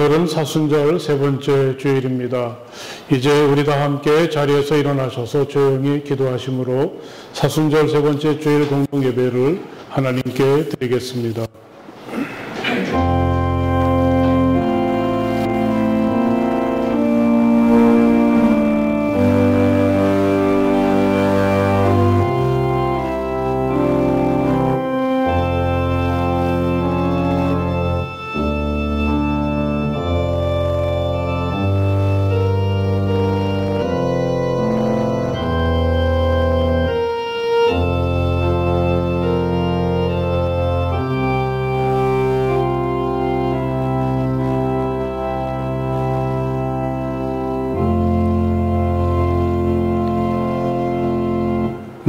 오늘은 사순절 세 번째 주일입니다. 이제 우리 다 함께 자리에서 일어나셔서 조용히 기도하심으로 사순절 세 번째 주일 공동 예배를 하나님께 드리겠습니다.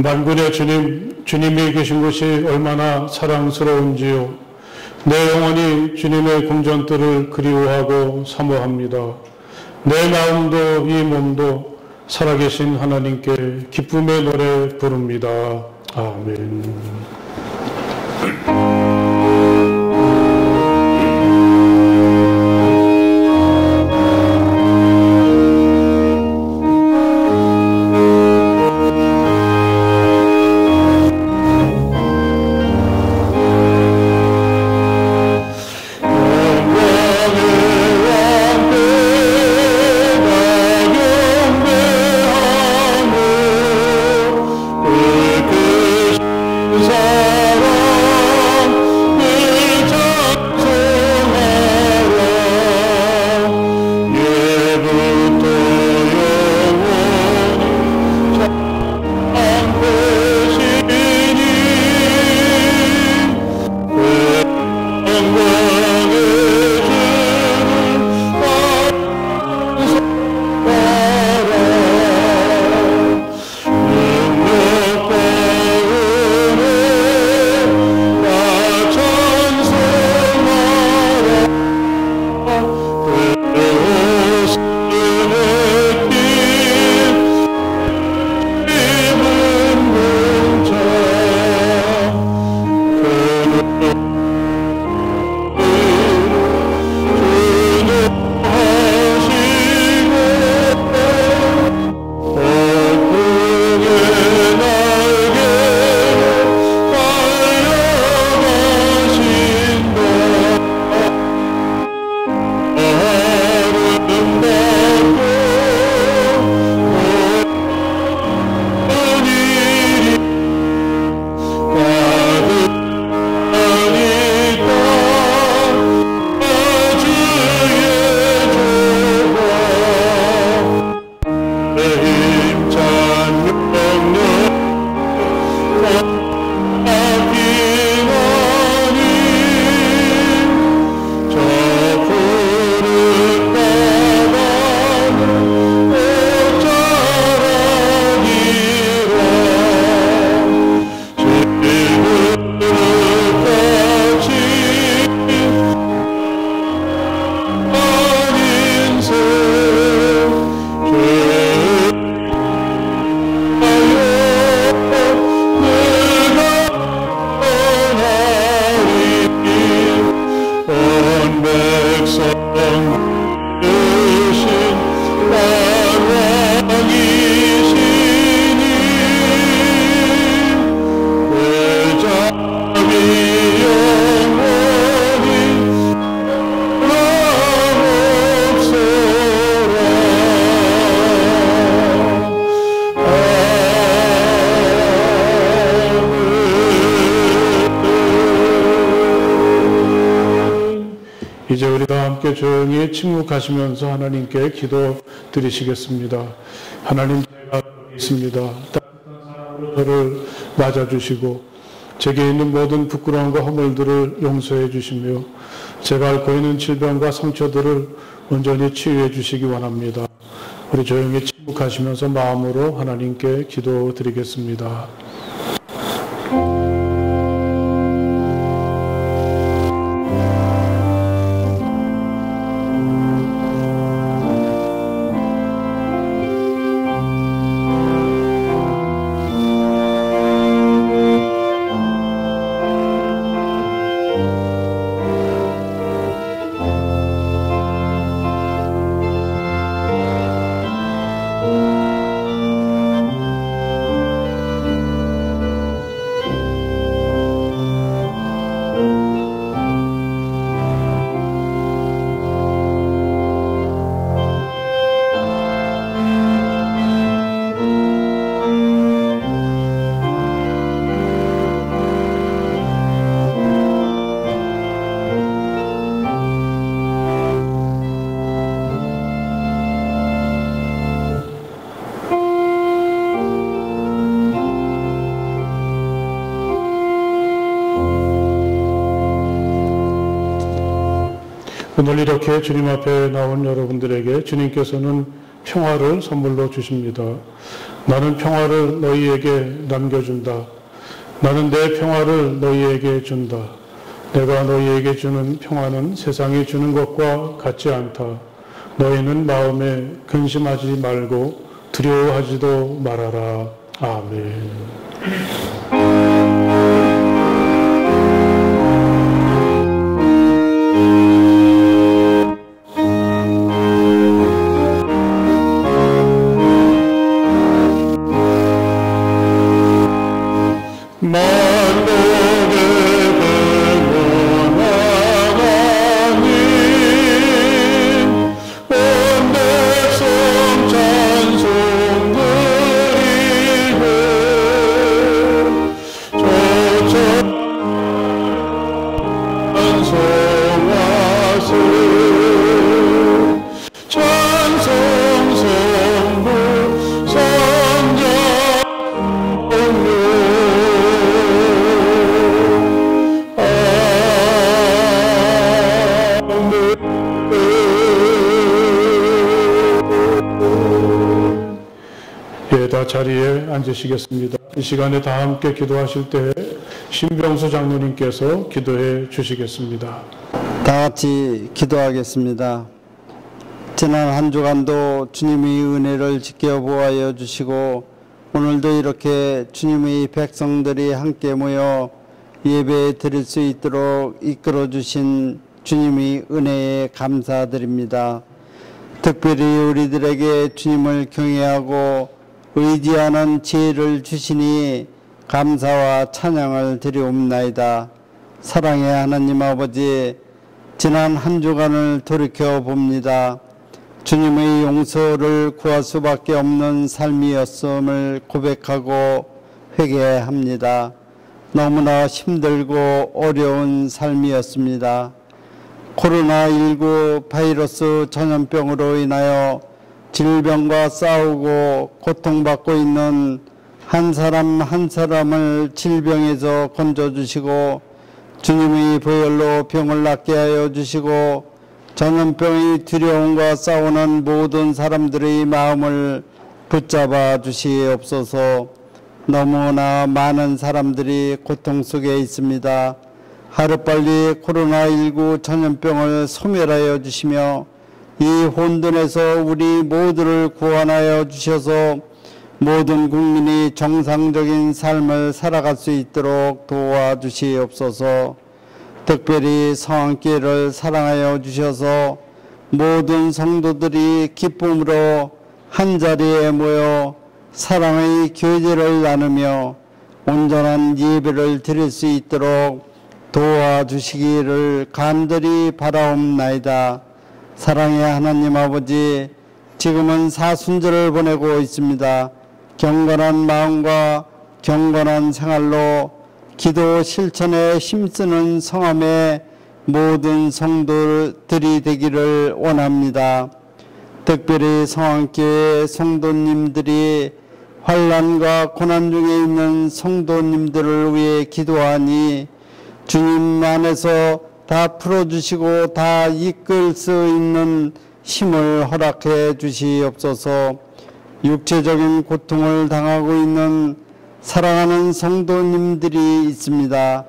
만군의 주님이 계신 곳이 얼마나 사랑스러운지요. 내 영혼이 주님의 궁전들을 그리워하고 사모합니다. 내 마음도 이 몸도 살아계신 하나님께 기쁨의 노래 부릅니다. 아멘. 이제 우리 다 함께 조용히 침묵하시면서 하나님께 기도 드리시겠습니다. 하나님, 제가 있습니다. 따뜻한 사랑으로 저를 맞아주시고 제게 있는 모든 부끄러움과 허물들을 용서해 주시며 제가 앓고 있는 질병과 상처들을 온전히 치유해 주시기 원합니다. 우리 조용히 침묵하시면서 마음으로 하나님께 기도 드리겠습니다. 오늘 이렇게 주님 앞에 나온 여러분들에게 주님께서는 평화를 선물로 주십니다. 나는 평화를 너희에게 남겨준다. 나는 내 평화를 너희에게 준다. 내가 너희에게 주는 평화는 세상이 주는 것과 같지 않다. 너희는 마음에 근심하지 말고 두려워하지도 말아라. 아멘. 자리에 앉으시겠습니다. 이 시간에 다 함께 기도하실 때 신병수 장로님께서 기도해 주시겠습니다. 다 같이 기도하겠습니다. 지난 한 주간도 주님의 은혜를 지켜보아여 주시고 오늘도 이렇게 주님의 백성들이 함께 모여 예배 드릴 수 있도록 이끌어 주신 주님의 은혜에 감사드립니다. 특별히 우리들에게 주님을 경외하고 의지하는 지혜를 주시니 감사와 찬양을 드리옵나이다. 사랑의 하나님 아버지, 지난 한 주간을 돌이켜 봅니다. 주님의 용서를 구할 수밖에 없는 삶이었음을 고백하고 회개합니다. 너무나 힘들고 어려운 삶이었습니다. 코로나19 바이러스 전염병으로 인하여 질병과 싸우고 고통받고 있는 한 사람 한 사람을 질병에서 건져주시고 주님의 보혈로 병을 낫게 하여 주시고 전염병의 두려움과 싸우는 모든 사람들의 마음을 붙잡아 주시옵소서. 너무나 많은 사람들이 고통 속에 있습니다. 하루빨리 코로나19 전염병을 소멸하여 주시며 이 혼돈에서 우리 모두를 구원하여 주셔서 모든 국민이 정상적인 삶을 살아갈 수 있도록 도와주시옵소서. 특별히 성황교회를 사랑하여 주셔서 모든 성도들이 기쁨으로 한자리에 모여 사랑의 교제를 나누며 온전한 예배를 드릴 수 있도록 도와주시기를 간절히 바라옵나이다. 사랑의 하나님 아버지, 지금은 사순절을 보내고 있습니다. 경건한 마음과 경건한 생활로 기도 실천에 힘쓰는 성함의 모든 성도들이 되기를 원합니다. 특별히 성황교회 성도님들이 환난과 고난 중에 있는 성도님들을 위해 기도하니 주님 안에서 다 풀어주시고 다 이끌 수 있는 힘을 허락해 주시옵소서. 육체적인 고통을 당하고 있는 사랑하는 성도님들이 있습니다.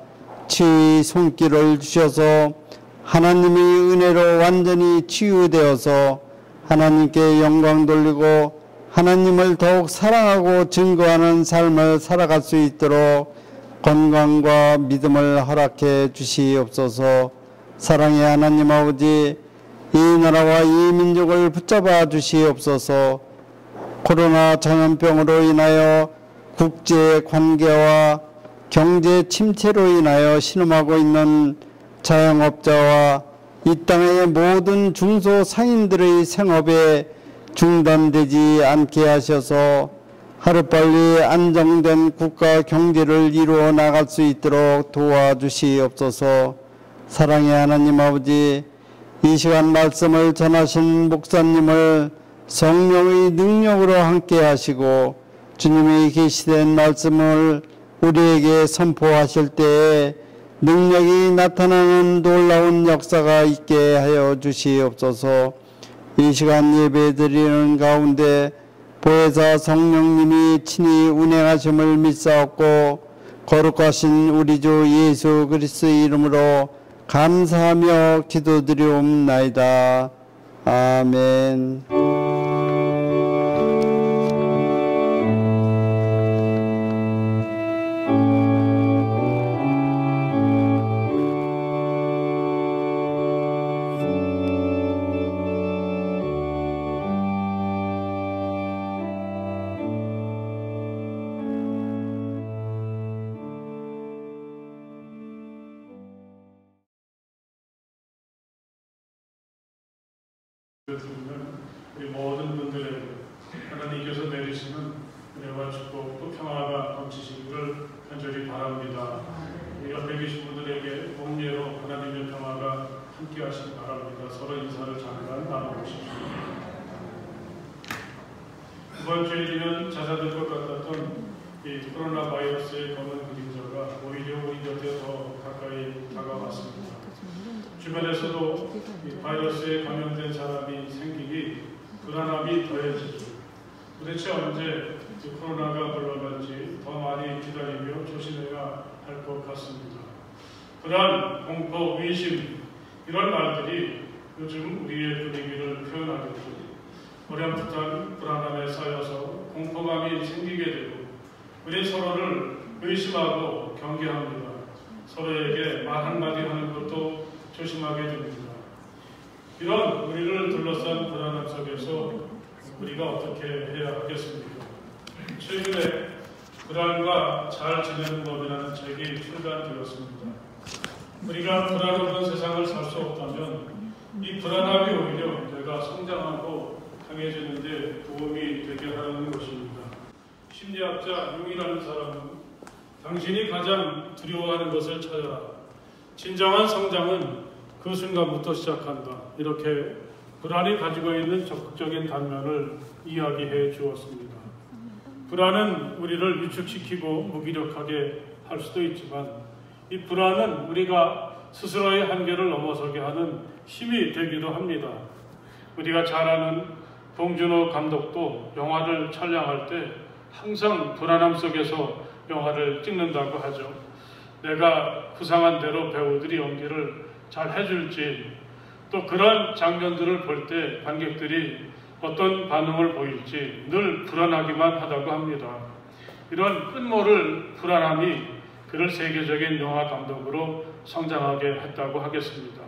치유의 손길을 주셔서 하나님의 은혜로 완전히 치유되어서 하나님께 영광 돌리고 하나님을 더욱 사랑하고 증거하는 삶을 살아갈 수 있도록 건강과 믿음을 허락해 주시옵소서. 사랑의 하나님 아버지, 이 나라와 이 민족을 붙잡아 주시옵소서. 코로나 전염병으로 인하여 국제 관계와 경제 침체로 인하여 신음하고 있는 자영업자와 이 땅의 모든 중소상인들의 생업에 중단되지 않게 하셔서 하루빨리 안정된 국가 경제를 이루어 나갈 수 있도록 도와주시옵소서. 사랑의 하나님 아버지, 이 시간 말씀을 전하신 목사님을 성령의 능력으로 함께 하시고 주님의 계시된 말씀을 우리에게 선포하실 때에 능력이 나타나는 놀라운 역사가 있게 하여 주시옵소서. 이 시간 예배드리는 가운데 보혜사 성령님이 친히 운행하심을 믿사옵고 거룩하신 우리 주 예수 그리스도의 이름으로 감사하며 기도드리옵나이다. 아멘. 우리 모든 분들에게 하나님께서 내리시는 은혜와 축복도 평화가 넘치시기를 간절히 바랍니다. 옆에 계신 분들에게 공예로 하나님의 평화가 함께 하시기 바랍니다. 서로 인사를 잠깐 나눠보십시오. 이번 주일에는 잦아들 것 같았던 이 코로나 바이러스의 검은 그림자가 오히려 우리 곁에 더 가까이 다가왔습니다. 주변에서도 이 바이러스에 감염된 사람이 생기니 불안함이 더해지죠. 도대체 언제 이 코로나가 물러갈지 더 많이 기다리며 조심해야 할 것 같습니다. 불안, 공포, 의심 이런 말들이 요즘 우리의 분위기를 표현하겠죠. 어렴풋한 불안함에 쌓여서 공포감이 생기게 되고 우리 서로를 의심하고 경계합니다. 서로에게 말 한마디 하는 것도 조심하게 됩니다. 이런 우리를 둘러싼 불안함 속에서 우리가 어떻게 해야 하겠습니까? 최근에 불안과 잘 지내는 법이라는 책이 출간되었습니다. 우리가 불안 없는 세상을 살 수 없다면 이 불안함이 오히려 내가 성장하고 강해지는 데 도움이 되게 하는 것입니다. 심리학자 융이라는 사람은 당신이 가장 두려워하는 것을 찾아라. 진정한 성장은 그 순간부터 시작한다. 이렇게 불안이 가지고 있는 적극적인 단면을 이야기해 주었습니다. 불안은 우리를 위축시키고 무기력하게 할 수도 있지만 이 불안은 우리가 스스로의 한계를 넘어서게 하는 힘이 되기도 합니다. 우리가 잘 아는 봉준호 감독도 영화를 촬영할 때 항상 불안함 속에서 영화를 찍는다고 하죠. 내가 구상한 대로 배우들이 연기를 잘 해줄지, 또 그런 장면들을 볼 때 관객들이 어떤 반응을 보일지 늘 불안하기만 하다고 합니다. 이런 끝모를 불안함이 그를 세계적인 영화 감독으로 성장하게 했다고 하겠습니다.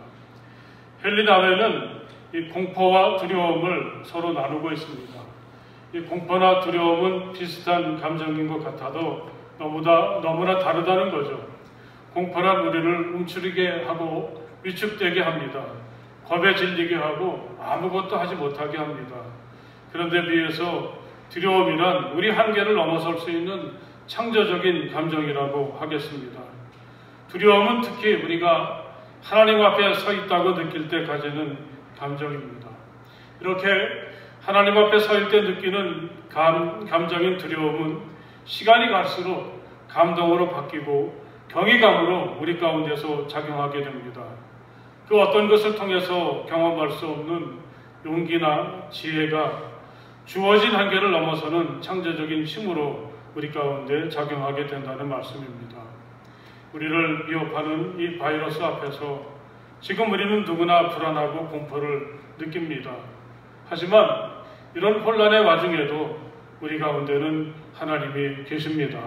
헨리 나웨는 이 공포와 두려움을 서로 나누고 있습니다. 이 공포나 두려움은 비슷한 감정인 것 같아도 너무나 다르다는 거죠. 공포란 우리를 움츠리게 하고 위축되게 합니다. 겁에 질리게 하고 아무것도 하지 못하게 합니다. 그런데 비해서 두려움이란 우리 한계를 넘어설 수 있는 창조적인 감정이라고 하겠습니다. 두려움은 특히 우리가 하나님 앞에 서 있다고 느낄 때 가지는 감정입니다. 이렇게 하나님 앞에 서 있을 때 느끼는 감정인 두려움은 시간이 갈수록 감동으로 바뀌고 경외감으로 우리 가운데서 작용하게 됩니다. 그 어떤 것을 통해서 경험할 수 없는 용기나 지혜가 주어진 한계를 넘어서는 창조적인 힘으로 우리 가운데 작용하게 된다는 말씀입니다. 우리를 위협하는 이 바이러스 앞에서 지금 우리는 누구나 불안하고 공포를 느낍니다. 하지만 이런 혼란의 와중에도 우리 가운데는 하나님이 계십니다.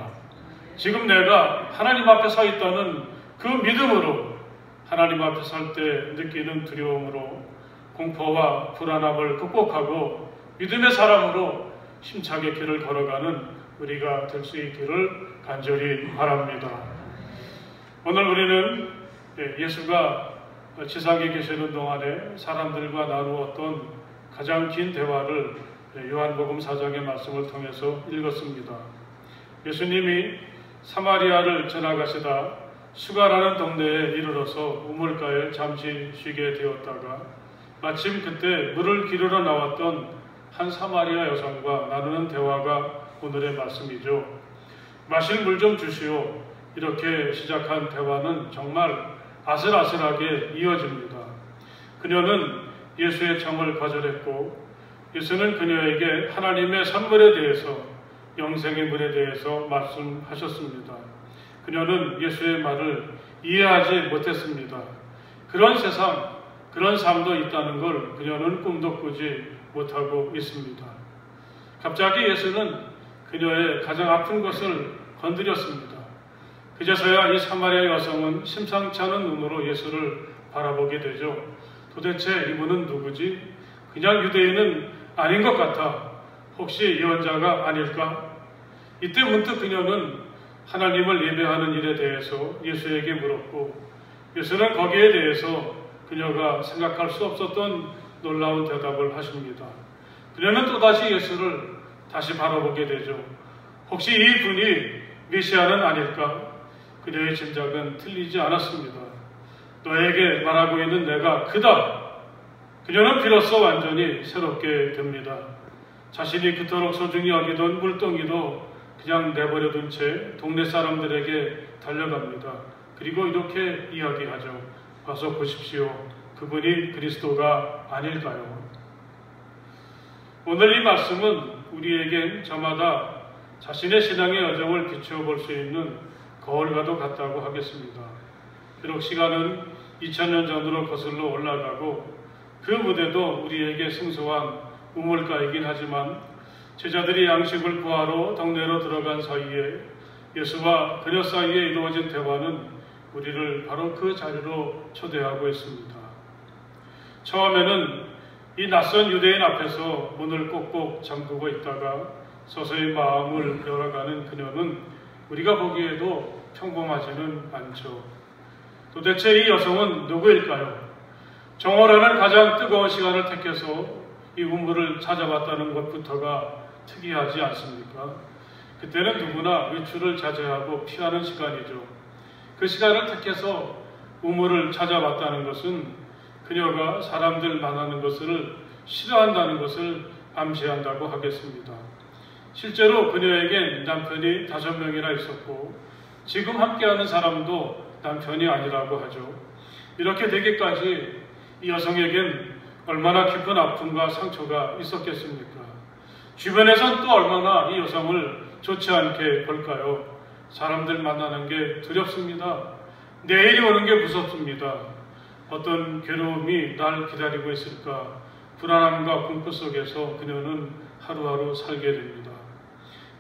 지금 내가 하나님 앞에 서 있다는 그 믿음으로 하나님 앞에 설 때 느끼는 두려움으로 공포와 불안함을 극복하고 믿음의 사람으로 힘차게 길을 걸어가는 우리가 될 수 있기를 간절히 바랍니다. 오늘 우리는 예수가 지상에 계시는 동안에 사람들과 나누었던 가장 긴 대화를 요한복음 4장의 말씀을 통해서 읽었습니다. 예수님이 사마리아를 지나가시다 수가라는 동네에 이르러서 우물가에 잠시 쉬게 되었다가 마침 그때 물을 기르러 나왔던 한 사마리아 여성과 나누는 대화가 오늘의 말씀이죠. 마실 물 좀 주시오. 이렇게 시작한 대화는 정말 아슬아슬하게 이어집니다. 그녀는 예수의 청을 거절했고 예수는 그녀에게 하나님의 선물에 대해서, 영생의 물에 대해서 말씀하셨습니다. 그녀는 예수의 말을 이해하지 못했습니다. 그런 세상, 그런 삶도 있다는 걸 그녀는 꿈도 꾸지 못하고 있습니다. 갑자기 예수는 그녀의 가장 아픈 것을 건드렸습니다. 그제서야 이 사마리아 여성은 심상치 않은 눈으로 예수를 바라보게 되죠. 도대체 이분은 누구지? 그냥 유대인은 아닌 것 같아. 혹시 예언자가 아닐까? 이때 문득 그녀는 하나님을 예배하는 일에 대해서 예수에게 물었고, 예수는 거기에 대해서 그녀가 생각할 수 없었던 놀라운 대답을 하십니다. 그녀는 또다시 예수를 다시 바라보게 되죠. 혹시 이 분이 메시아는 아닐까? 그녀의 짐작은 틀리지 않았습니다. 너에게 말하고 있는 내가 그다. 그녀는 비로소 완전히 새롭게 됩니다. 자신이 그토록 소중히 여기던 물동이도 그냥 내버려둔 채 동네 사람들에게 달려갑니다. 그리고 이렇게 이야기하죠. 와서 보십시오. 그분이 그리스도가 아닐까요? 오늘 이 말씀은 우리에겐 저마다 자신의 신앙의 여정을 비추어 볼 수 있는 거울과도 같다고 하겠습니다. 비록 시간은 2000년 전으로 거슬러 올라가고 그 무대도 우리에게 생소한 우물가이긴 하지만 제자들이 양식을 구하러 동네로 들어간 사이에 예수와 그녀 사이에 이루어진 대화는 우리를 바로 그 자리로 초대하고 있습니다. 처음에는 이 낯선 유대인 앞에서 문을 꼭꼭 잠그고 있다가 서서히 마음을 열어가는 그녀는 우리가 보기에도 평범하지는 않죠. 도대체 이 여성은 누구일까요? 정오라는 가장 뜨거운 시간을 택해서 이 우물을 찾아봤다는 것부터가 특이하지 않습니까? 그때는 누구나 외출을 자제하고 피하는 시간이죠. 그 시간을 택해서 우물을 찾아봤다는 것은 그녀가 사람들 만나는 것을 싫어한다는 것을 암시한다고 하겠습니다. 실제로 그녀에겐 남편이 5명이나 있었고 지금 함께하는 사람도 남편이 아니라고 하죠. 이렇게 되기까지 이 여성에겐 얼마나 깊은 아픔과 상처가 있었겠습니까? 주변에선 또 얼마나 이 여성을 좋지 않게 볼까요? 사람들 만나는 게 두렵습니다. 내일이 오는 게 무섭습니다. 어떤 괴로움이 날 기다리고 있을까? 불안함과 공포 속에서 그녀는 하루하루 살게 됩니다.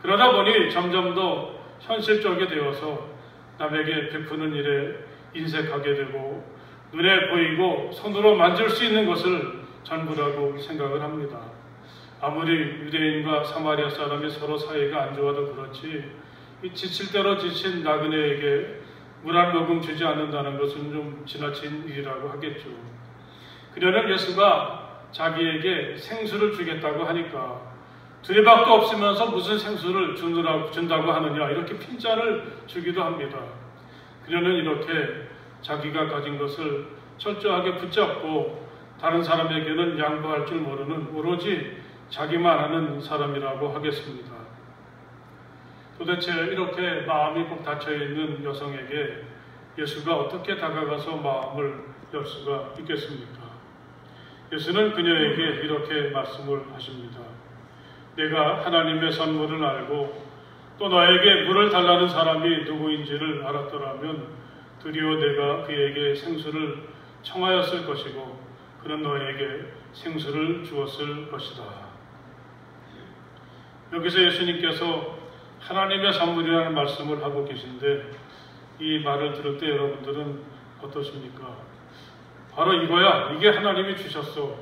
그러다 보니 점점 더 현실적이 되어서 남에게 베푸는 일에 인색하게 되고 눈에 보이고 손으로 만질 수 있는 것을 전부라고 생각을 합니다. 아무리 유대인과 사마리아 사람이 서로 사이가 안 좋아도 그렇지 지칠 대로 지친 나그네에게 물 한 모금 주지 않는다는 것은 좀 지나친 일이라고 하겠죠. 그녀는 예수가 자기에게 생수를 주겠다고 하니까 두레박도 없으면서 무슨 생수를 준다고 하느냐 이렇게 핀잔을 주기도 합니다. 그녀는 이렇게 자기가 가진 것을 철저하게 붙잡고 다른 사람에게는 양보할 줄 모르는 오로지 자기만 아는 사람이라고 하겠습니다. 도대체 이렇게 마음이 꼭 닫혀있는 여성에게 예수가 어떻게 다가가서 마음을 열 수가 있겠습니까? 예수는 그녀에게 이렇게 말씀을 하십니다. 내가 하나님의 선물을 알고 또 너에게 물을 달라는 사람이 누구인지를 알았더라면 드디어 내가 그에게 생수를 청하였을 것이고 그는 너에게 생수를 주었을 것이다. 여기서 예수님께서 하나님의 선물이라는 말씀을 하고 계신데 이 말을 들을 때 여러분들은 어떠십니까? 바로 이거야. 이게 하나님이 주셨어.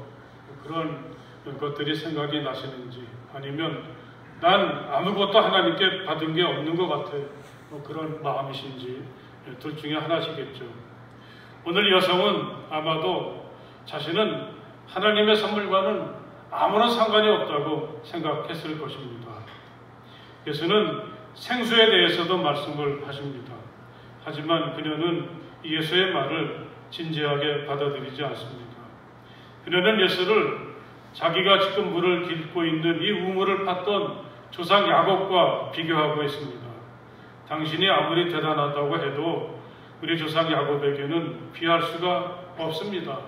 그런 것들이 생각이 나시는지 아니면 난 아무것도 하나님께 받은 게 없는 것 같아. 그런 마음이신지 둘 중에 하나시겠죠. 오늘 여성은 아마도 자신은 하나님의 선물과는 아무런 상관이 없다고 생각했을 것입니다. 예수는 생수에 대해서도 말씀을 하십니다. 하지만 그녀는 예수의 말을 진지하게 받아들이지 않습니다. 그녀는 예수를 자기가 지금 물을 깃고 있는 이 우물을 팠던 조상 야곱과 비교하고 있습니다. 당신이 아무리 대단하다고 해도 우리 조상 야곱에게는 비할 수가 없습니다.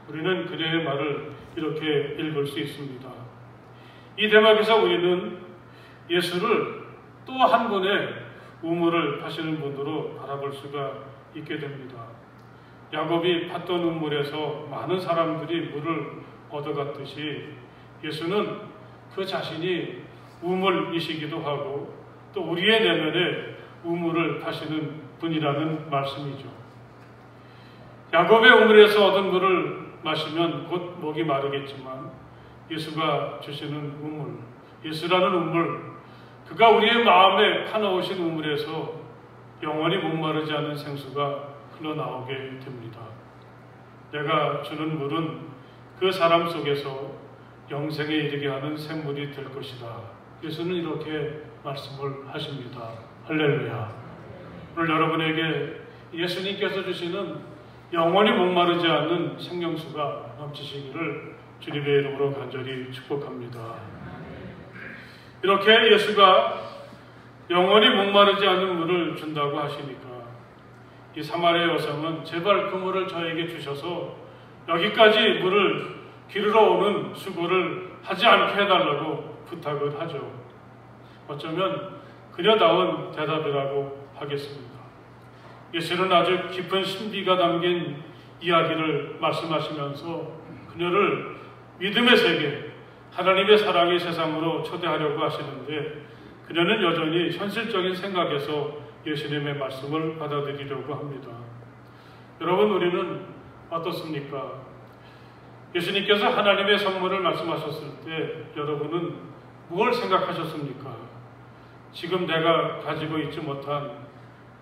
우리는 그녀의 말을 이렇게 읽을 수 있습니다. 이 대목에서 우리는 예수를 또 한 분의 우물을 파시는 분으로 바라볼 수가 있게 됩니다. 야곱이 팠던 우물에서 많은 사람들이 물을 얻어갔듯이 예수는 그 자신이 우물이시기도 하고 또 우리의 내면에 우물을 파시는 분이라는 말씀이죠. 야곱의 우물에서 얻은 물을 마시면 곧 목이 마르겠지만 예수가 주시는 우물, 예수라는 우물, 그가 우리의 마음에 파놓으신 우물에서 영원히 목마르지 않은 생수가 흘러나오게 됩니다. 내가 주는 물은 그 사람 속에서 영생에 이르게 하는 샘물이 될 것이다. 예수는 이렇게 말씀을 하십니다. 할렐루야. 오늘 여러분에게 예수님께서 주시는 영원히 목마르지 않는 생명수가 넘치시기를 주님의 이름으로 간절히 축복합니다. 이렇게 예수가 영원히 목마르지 않는 물을 준다고 하시니까 이 사마리아 여성은 제발 그 물을 저에게 주셔서 여기까지 물을 기르러 오는 수고를 하지 않게 해달라고 부탁을 하죠. 어쩌면 그녀다운 대답이라고 하겠습니다. 예수는 아주 깊은 신비가 담긴 이야기를 말씀하시면서 그녀를 믿음의 세계, 하나님의 사랑의 세상으로 초대하려고 하시는데 그녀는 여전히 현실적인 생각에서 예수님의 말씀을 받아들이려고 합니다. 여러분, 우리는 어떻습니까? 예수님께서 하나님의 선물을 말씀하셨을 때 여러분은 무엇을 생각하셨습니까? 지금 내가 가지고 있지 못한,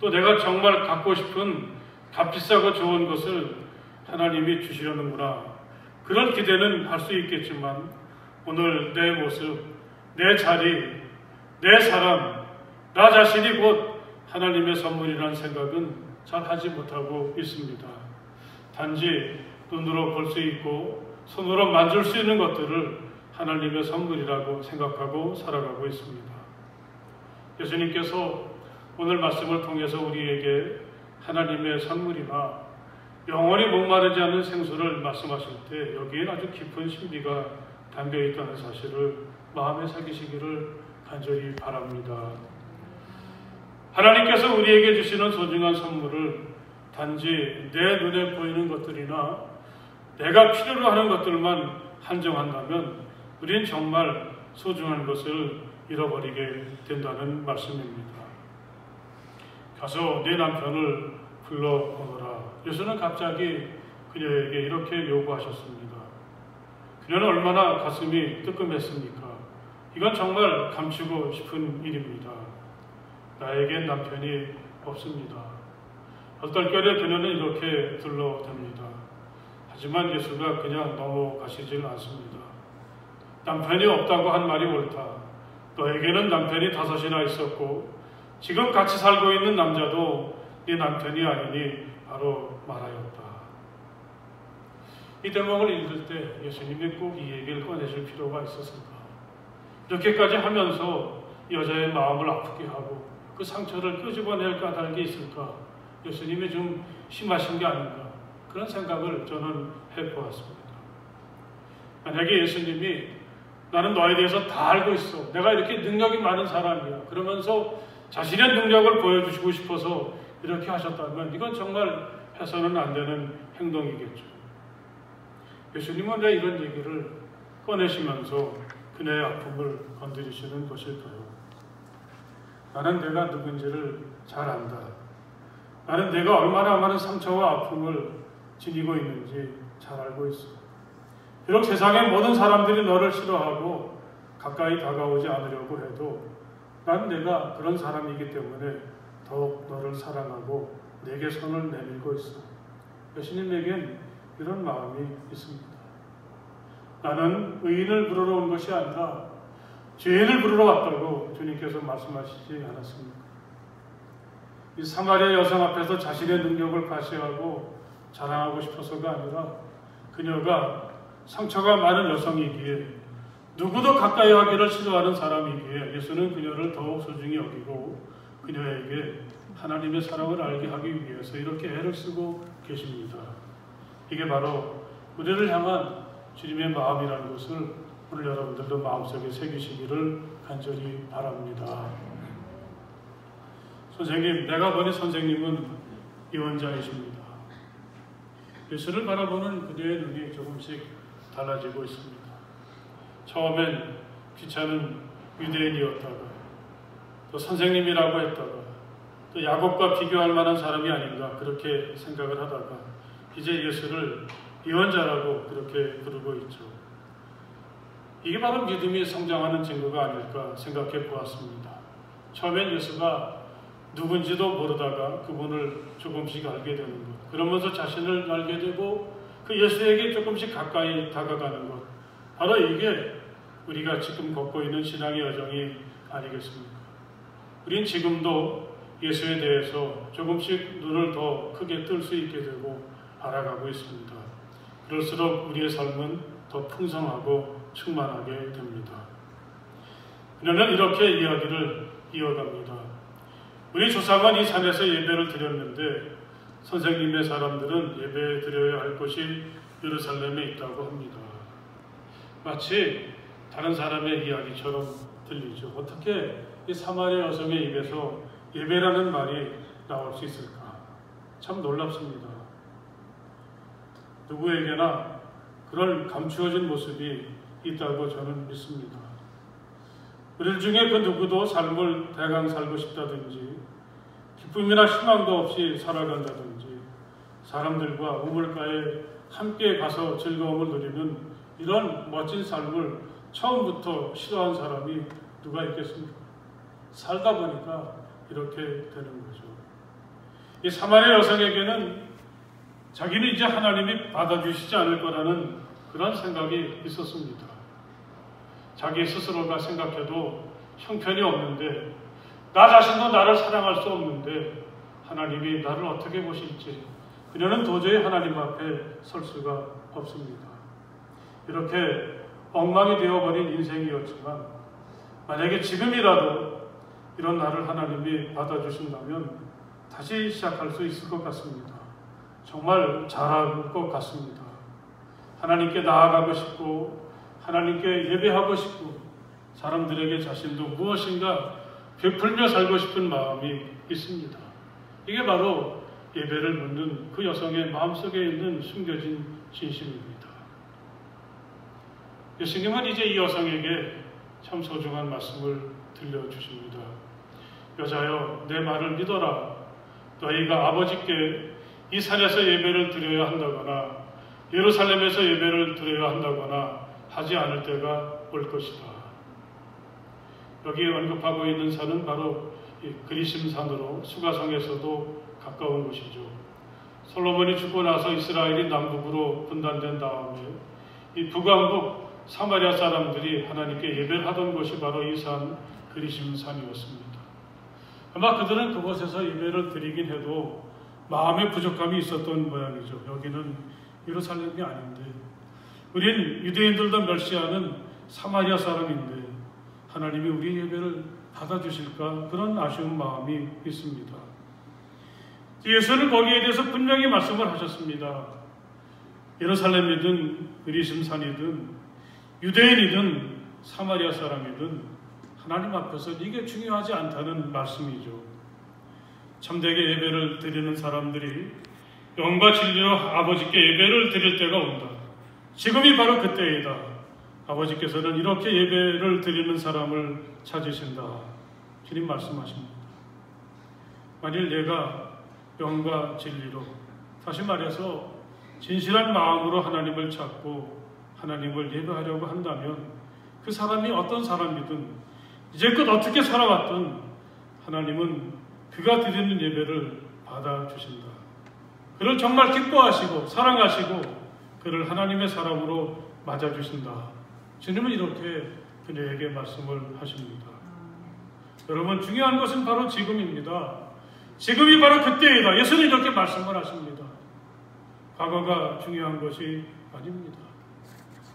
또 내가 정말 갖고 싶은 값비싸고 좋은 것을 하나님이 주시려는구나. 그런 기대는 할 수 있겠지만 오늘 내 모습, 내 자리, 내 사람, 나 자신이 곧 하나님의 선물이라는 생각은 잘 하지 못하고 있습니다. 단지 눈으로 볼 수 있고 손으로 만질 수 있는 것들을 하나님의 선물이라고 생각하고 살아가고 있습니다. 예수님께서 오늘 말씀을 통해서 우리에게 하나님의 선물이나 영원히 목마르지 않는 생수를 말씀하실 때 여기에 아주 깊은 신비가 담겨 있다는 사실을 마음에 새기시기를 간절히 바랍니다. 하나님께서 우리에게 주시는 소중한 선물을 단지 내 눈에 보이는 것들이나 내가 필요로 하는 것들만 한정한다면 우린 정말 소중한 것을 잃어버리게 된다는 말씀입니다. 가서 내 남편을 불러오너라. 예수는 갑자기 그녀에게 이렇게 요구하셨습니다. 그녀는 얼마나 가슴이 뜨끔했습니까? 이건 정말 감추고 싶은 일입니다. 나에겐 남편이 없습니다. 얼떨결에 그녀는 이렇게 둘러댑니다. 하지만 예수가 그냥 넘어가시질 않습니다. 남편이 없다고 한 말이 옳다. 너에게는 남편이 5이나 있었고 지금 같이 살고 있는 남자도 네 남편이 아니니 바로 말하였다. 이 대목을 읽을 때 예수님이 꼭 이 얘기를 꺼내실 필요가 있었을까? 이렇게까지 하면서 여자의 마음을 아프게 하고 그 상처를 끄집어낼 까닭이 있을까? 예수님이 좀 심하신 게 아닌가? 그런 생각을 저는 해보았습니다. 만약에 예수님이 나는 너에 대해서 다 알고 있어. 내가 이렇게 능력이 많은 사람이야. 그러면서 자신의 능력을 보여주시고 싶어서 이렇게 하셨다면 이건 정말 해서는 안 되는 행동이겠죠. 예수님은 왜 이런 얘기를 꺼내시면서 그녀의 아픔을 건드리시는 것일까요? 나는 내가 누군지를 잘 안다. 나는 내가 얼마나 많은 상처와 아픔을 지니고 있는지 잘 알고 있어. 비록 세상의 모든 사람들이 너를 싫어하고 가까이 다가오지 않으려고 해도 난 내가 그런 사람이기 때문에 더욱 너를 사랑하고 내게 손을 내밀고 있어. 예수님에겐 이런 마음이 있습니다. 나는 의인을 부르러 온 것이 아니라 죄인을 부르러 왔다고 주님께서 말씀하시지 않았습니까? 이 사마리아 여성 앞에서 자신의 능력을 과시하고 자랑하고 싶어서가 아니라 그녀가 상처가 많은 여성이기에 누구도 가까이 하기를 싫어하는 사람이기에 예수는 그녀를 더욱 소중히 여기고 그녀에게 하나님의 사랑을 알게 하기 위해서 이렇게 애를 쓰고 계십니다. 이게 바로 우리를 향한 주님의 마음이라는 것을 오늘 여러분들도 마음속에 새기시기를 간절히 바랍니다. 선생님, 내가 보니 선생님은 예언자이십니다. 예수를 바라보는 그녀의 눈이 조금씩 달라지고 있습니다. 처음엔 귀찮은 유대인이었다가 또 선생님이라고 했다가 또 야곱과 비교할 만한 사람이 아닌가 그렇게 생각을 하다가 이제 예수를 예언자라고 그렇게 부르고 있죠. 이게 바로 믿음이 성장하는 증거가 아닐까 생각해 보았습니다. 처음엔 예수가 누군지도 모르다가 그분을 조금씩 알게 되는 것, 그러면서 자신을 알게 되고 그 예수에게 조금씩 가까이 다가가는 것, 바로 이게 우리가 지금 걷고 있는 신앙의 여정이 아니겠습니까? 우린 지금도 예수에 대해서 조금씩 눈을 더 크게 뜰 수 있게 되고 알아가고 있습니다. 그럴수록 우리의 삶은 더 풍성하고 충만하게 됩니다. 그녀는 이렇게 이야기를 이어갑니다. 우리 조상은 이 산에서 예배를 드렸는데 선생님의 사람들은 예배 드려야 할 곳이 예루살렘에 있다고 합니다. 마치 다른 사람의 이야기처럼 들리죠. 어떻게 이 사마리아 여성의 입에서 예배라는 말이 나올 수 있을까? 참 놀랍습니다. 누구에게나 그런 감추어진 모습이 있다고 저는 믿습니다. 우리 중에 그 누구도 삶을 대강 살고 싶다든지 기쁨이나 희망도 없이 살아간다든지 사람들과 우물가에 함께 가서 즐거움을 누리는 이런 멋진 삶을 처음부터 싫어한 사람이 누가 있겠습니까? 살다 보니까 이렇게 되는 거죠. 이 사마리아 여성에게는 자기는 이제 하나님이 받아주시지 않을 거라는 그런 생각이 있었습니다. 자기 스스로가 생각해도 형편이 없는데 나 자신도 나를 사랑할 수 없는데 하나님이 나를 어떻게 보실지 그녀는 도저히 하나님 앞에 설 수가 없습니다. 이렇게 엉망이 되어버린 인생이었지만 만약에 지금이라도 이런 나를 하나님이 받아주신다면 다시 시작할 수 있을 것 같습니다. 정말 잘할 것 같습니다. 하나님께 나아가고 싶고 하나님께 예배하고 싶고 사람들에게 자신도 무엇인가 베풀며 살고 싶은 마음이 있습니다. 이게 바로 예배를 묻는 그 여성의 마음속에 있는 숨겨진 진심입니다. 예수님은 이제 이 여성에게 참 소중한 말씀을 들려주십니다. 여자여, 내 말을 믿어라. 너희가 아버지께 이 산에서 예배를 드려야 한다거나 예루살렘에서 예배를 드려야 한다거나 하지 않을 때가 올 것이다. 여기에 언급하고 있는 산은 바로 그리심산으로 수가성에서도 가까운 곳이죠. 솔로몬이 죽고 나서 이스라엘이 남북으로 분단된 다음에 이 북왕국 사마리아 사람들이 하나님께 예배를 하던 곳이 바로 이 산 그리심산이었습니다. 아마 그들은 그곳에서 예배를 드리긴 해도 마음의 부족함이 있었던 모양이죠. 여기는 예루살렘이 아닌데 우린 유대인들도 멸시하는 사마리아 사람인데 하나님이 우리 예배를 받아주실까 그런 아쉬운 마음이 있습니다. 예수는 거기에 대해서 분명히 말씀을 하셨습니다. 예루살렘이든 그리심산이든 유대인이든 사마리아 사람이든 하나님 앞에서 이게 중요하지 않다는 말씀이죠. 참되게 예배를 드리는 사람들이 영과 진리로 아버지께 예배를 드릴 때가 온다. 지금이 바로 그때이다. 아버지께서는 이렇게 예배를 드리는 사람을 찾으신다. 주님 말씀하십니다. 만일 내가 영과 진리로, 다시 말해서 진실한 마음으로 하나님을 찾고 하나님을 예배하려고 한다면 그 사람이 어떤 사람이든 이제껏 어떻게 살아왔든 하나님은 그가 드리는 예배를 받아주신다. 그를 정말 기뻐하시고 사랑하시고 그를 하나님의 사람으로 맞아주신다. 주님은 이렇게 그녀에게 말씀을 하십니다. 여러분, 중요한 것은 바로 지금입니다. 지금이 바로 그때이다. 예수는 이렇게 말씀을 하십니다. 과거가 중요한 것이 아닙니다.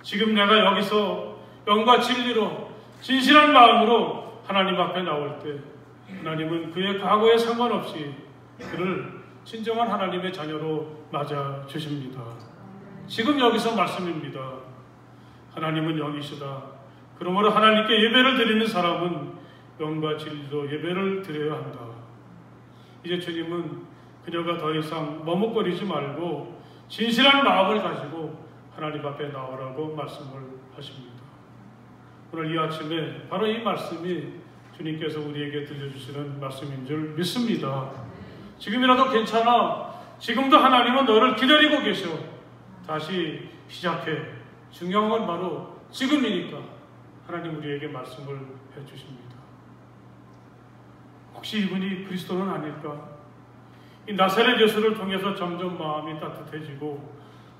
지금 내가 여기서 영과 진리로 진실한 마음으로 하나님 앞에 나올 때 하나님은 그의 과거에 상관없이 그를 진정한 하나님의 자녀로 맞아 주십니다. 지금 여기서 말씀입니다. 하나님은 영이시다. 그러므로 하나님께 예배를 드리는 사람은 영과 진리로 예배를 드려야 한다. 이제 주님은 그녀가 더 이상 머뭇거리지 말고 진실한 마음을 가지고 하나님 앞에 나오라고 말씀을 하십니다. 오늘 이 아침에 바로 이 말씀이 주님께서 우리에게 들려주시는 말씀인 줄 믿습니다. 지금이라도 괜찮아. 지금도 하나님은 너를 기다리고 계셔. 다시 시작해. 중요한 건 바로 지금이니까 하나님 우리에게 말씀을 해주십니다. 혹시 이분이 그리스도는 아닐까? 이 나사렛 예수를 통해서 점점 마음이 따뜻해지고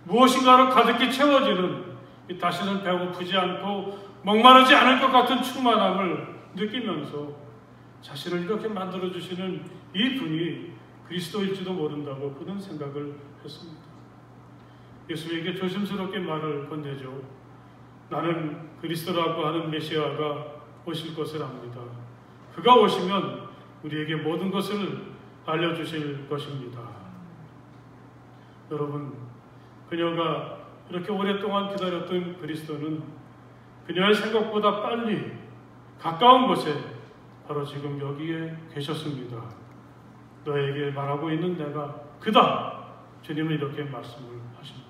무엇인가로 가득히 채워지는 다시는 배고프지 않고 목마르지 않을 것 같은 충만함을 느끼면서 자신을 이렇게 만들어주시는 이 분이 그리스도일지도 모른다고 그런 생각을 했습니다. 예수에게 조심스럽게 말을 건네죠. 나는 그리스도라고 하는 메시아가 오실 것을 압니다. 그가 오시면 우리에게 모든 것을 알려주실 것입니다. 여러분, 그녀가 이렇게 오랫동안 기다렸던 그리스도는 그녀의 생각보다 빨리 가까운 곳에 바로 지금 여기에 계셨습니다. 너에게 말하고 있는 내가 그다. 주님은 이렇게 말씀을 하십니다.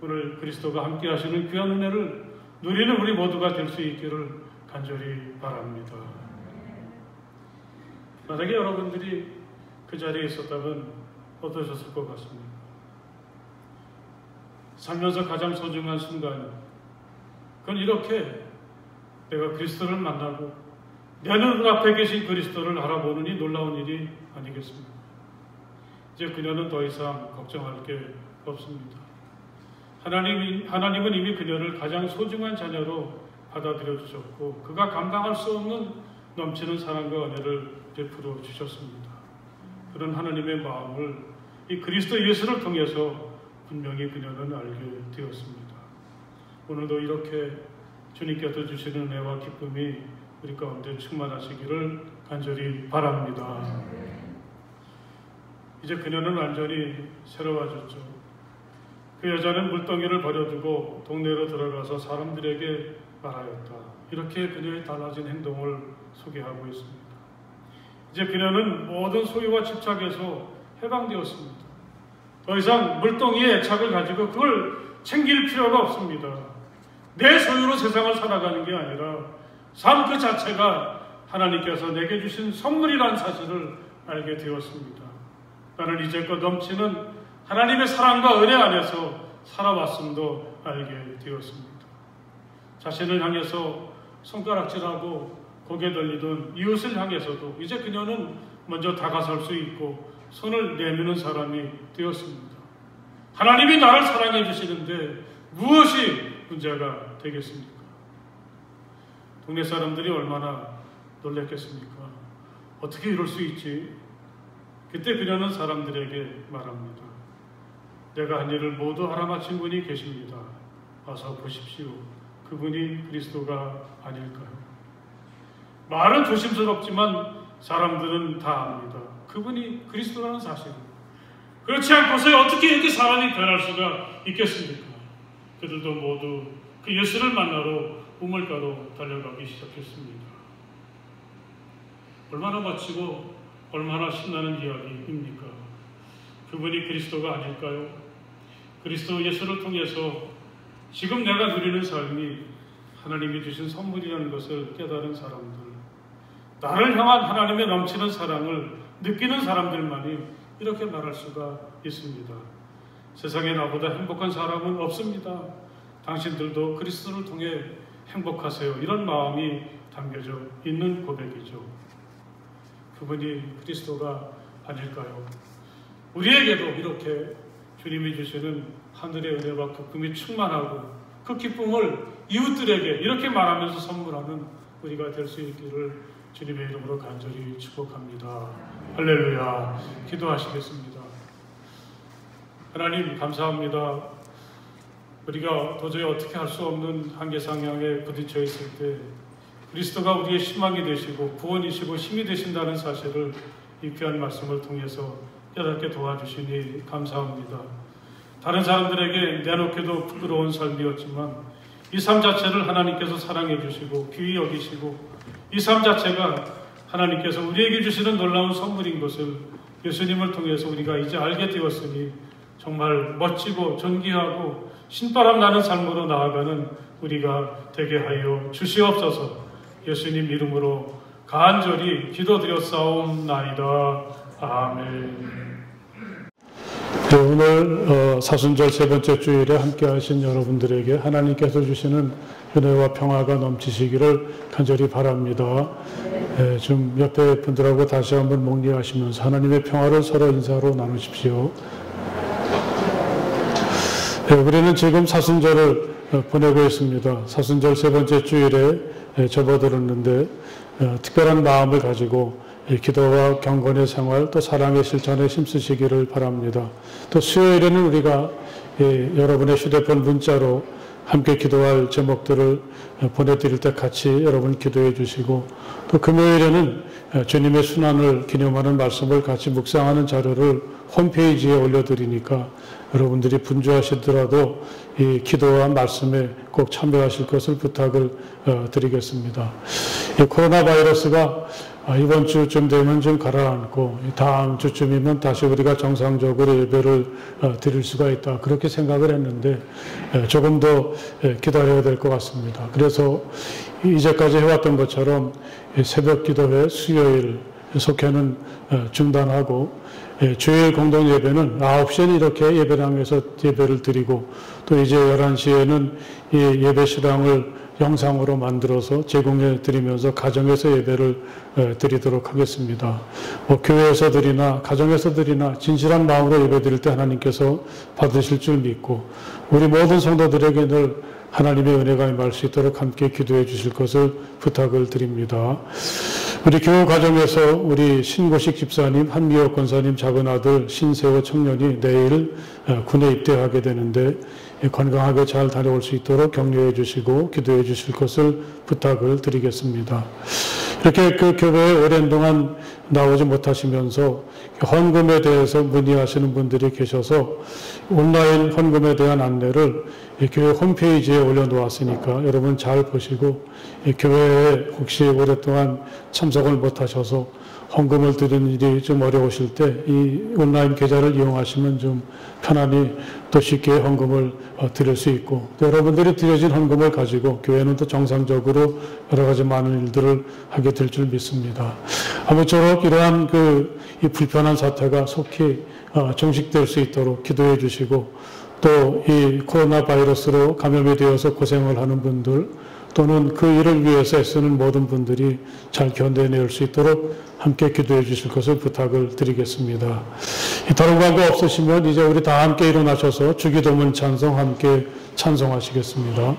오늘 그리스도가 함께 하시는 귀한 은혜를 누리는 우리 모두가 될 수 있기를 간절히 바랍니다. 만약에 여러분들이 그 자리에 있었다면 어떠셨을 것 같습니까? 살면서 가장 소중한 순간, 그건 이렇게 내가 그리스도를 만나고 내 눈앞에 계신 그리스도를 알아보는 이 놀라운 일이 아니겠습니까? 이제 그녀는 더 이상 걱정할 게 없습니다. 하나님은 이미 그녀를 가장 소중한 자녀로 받아들여 주셨고 그가 감당할 수 없는 넘치는 사랑과 은혜를 베풀어 주셨습니다. 그런 하나님의 마음을 이 그리스도 예수를 통해서 분명히 그녀는 알게 되었습니다. 오늘도 이렇게 주님께서 주시는 은혜와 기쁨이 우리 가운데 충만하시기를 간절히 바랍니다. 이제 그녀는 완전히 새로워졌죠. 그 여자는 물동이를 버려두고 동네로 들어가서 사람들에게 말하였다. 이렇게 그녀의 달라진 행동을 소개하고 있습니다. 이제 그녀는 모든 소유와 집착에서 해방되었습니다. 더 이상 물동이의 애착을 가지고 그걸 챙길 필요가 없습니다. 내 소유로 세상을 살아가는 게 아니라 삶 그 자체가 하나님께서 내게 주신 선물이라는 사실을 알게 되었습니다. 나는 이제껏 넘치는 하나님의 사랑과 은혜 안에서 살아왔음도 알게 되었습니다. 자신을 향해서 손가락질하고 고개 돌리던 이웃을 향해서도 이제 그녀는 먼저 다가설 수 있고 손을 내미는 사람이 되었습니다. 하나님이 나를 사랑해 주시는데 무엇이 문제가 되겠습니까? 동네 사람들이 얼마나 놀랐겠습니까? 어떻게 이럴 수 있지? 그때 그녀는 사람들에게 말합니다. 내가 한 일을 모두 알아맞힌 분이 계십니다. 와서 보십시오. 그분이 그리스도가 아닐까요? 말은 조심스럽지만 사람들은 다 압니다. 그분이 그리스도라는 사실을. 그렇지 않고서 어떻게 이렇게 사람이 변할 수가 있겠습니까? 그들도 모두 그 예수를 만나러 우물가로 달려가기 시작했습니다. 얼마나 마치고 얼마나 신나는 이야기입니까? 그분이 그리스도가 아닐까요? 그리스도 예수를 통해서 지금 내가 누리는 삶이 하나님이 주신 선물이라는 것을 깨달은 사람들, 나를 향한 하나님의 넘치는 사랑을 느끼는 사람들만이 이렇게 말할 수가 있습니다. 세상에 나보다 행복한 사람은 없습니다. 당신들도 그리스도를 통해 행복하세요. 이런 마음이 담겨져 있는 고백이죠. 그분이 그리스도가 아닐까요? 우리에게도 이렇게 주님이 주시는 하늘의 은혜와 기쁨이 충만하고 그 기쁨을 이웃들에게 이렇게 말하면서 선물하는 우리가 될 수 있기를 주님의 이름으로 간절히 축복합니다. 할렐루야. 기도하시겠습니다. 하나님 감사합니다. 우리가 도저히 어떻게 할 수 없는 한계상향에 부딪혀 있을 때 그리스도가 우리의 희망이 되시고 구원이시고 힘이 되신다는 사실을 이 귀한 말씀을 통해서 깨닫게 도와주시니 감사합니다. 다른 사람들에게 내놓기도 부끄러운 삶이었지만 이 삶 자체를 하나님께서 사랑해 주시고 귀히 여기시고 이 삶 자체가 하나님께서 우리에게 주시는 놀라운 선물인 것을 예수님을 통해서 우리가 이제 알게 되었으니 정말 멋지고 존귀하고 신바람 나는 삶으로 나아가는 우리가 되게 하여 주시옵소서. 예수님 이름으로 간절히 기도드렸사옵나이다. 아멘. 네, 오늘 사순절 세 번째 주일에 함께 하신 여러분들에게 하나님께서 주시는 은혜와 평화가 넘치시기를 간절히 바랍니다. 네, 좀 옆에 분들하고 다시 한번 몽리하시면서 하나님의 평화를 서로 인사로 나누십시오. 네, 우리는 지금 사순절을 보내고 있습니다. 사순절 세 번째 주일에 접어들었는데 특별한 마음을 가지고 기도와 경건의 생활 또 사랑의 실천에 힘쓰시기를 바랍니다. 또 수요일에는 우리가 여러분의 휴대폰 문자로 함께 기도할 제목들을 보내드릴 때 같이 여러분 기도해 주시고 또 금요일에는 주님의 순환을 기념하는 말씀을 같이 묵상하는 자료를 홈페이지에 올려드리니까 여러분들이 분주하시더라도 이 기도와 말씀에 꼭 참여하실 것을 부탁을 드리겠습니다. 이 코로나 바이러스가 이번 주쯤 되면 좀 가라앉고 다음 주쯤이면 다시 우리가 정상적으로 예배를 드릴 수가 있다. 그렇게 생각을 했는데 조금 더 기다려야 될 것 같습니다. 그래서 이제까지 해왔던 것처럼 새벽 기도회 수요일 속회는 중단하고 주일 공동 예배는 9시에는 이렇게 예배당에서 예배를 드리고 또 이제 11시에는 이 예배 시랑을 영상으로 만들어서 제공해 드리면서 가정에서 예배를 드리도록 하겠습니다. 교회에서 드리나 가정에서 드리나 진실한 마음으로 예배 드릴 때 하나님께서 받으실 줄 믿고 우리 모든 성도들에게 늘 하나님의 은혜가 임할 수 있도록 함께 기도해 주실 것을 부탁을 드립니다. 우리 교회 과정에서 우리 신고식 집사님, 한미호 권사님 작은 아들 신세호 청년이 내일 군에 입대하게 되는데 건강하게 잘 다녀올 수 있도록 격려해 주시고 기도해 주실 것을 부탁을 드리겠습니다. 이렇게 그 교회에 오랜 동안 나오지 못하시면서 헌금에 대해서 문의하시는 분들이 계셔서 온라인 헌금에 대한 안내를 교회 홈페이지에 올려놓았으니까 여러분 잘 보시고 교회에 혹시 오랫동안 참석을 못하셔서 헌금을 드리는 일이 좀 어려우실 때 이 온라인 계좌를 이용하시면 좀 편안히 또 쉽게 헌금을 드릴 수 있고 또 여러분들이 드려진 헌금을 가지고 교회는 또 정상적으로 여러 가지 많은 일들을 하게 될 줄 믿습니다. 아무쪼록 이러한 이 불편한 사태가 속히 종식될 수 있도록 기도해 주시고 또 이 코로나 바이러스로 감염이 되어서 고생을 하는 분들 또는 그 일을 위해서 애쓰는 모든 분들이 잘 견뎌낼 수 있도록 함께 기도해 주실 것을 부탁을 드리겠습니다. 다른 광고 없으시면 이제 우리 다 함께 일어나셔서 주기도문 찬송 함께 찬송하시겠습니다.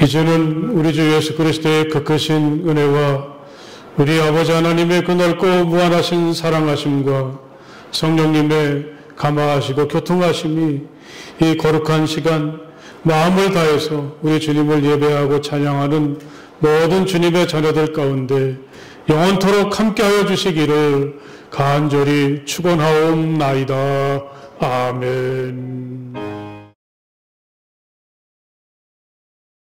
이제는 우리 주 예수 그리스도의 그 크신 은혜와 우리 아버지 하나님의 그 넓고 무한하신 사랑하심과 성령님의 감화하시고 교통하심이 이 거룩한 시간 마음을 다해서 우리 주님을 예배하고 찬양하는 모든 주님의 자녀들 가운데 영원토록 함께하여 주시기를 간절히 축원하옵나이다. 아멘.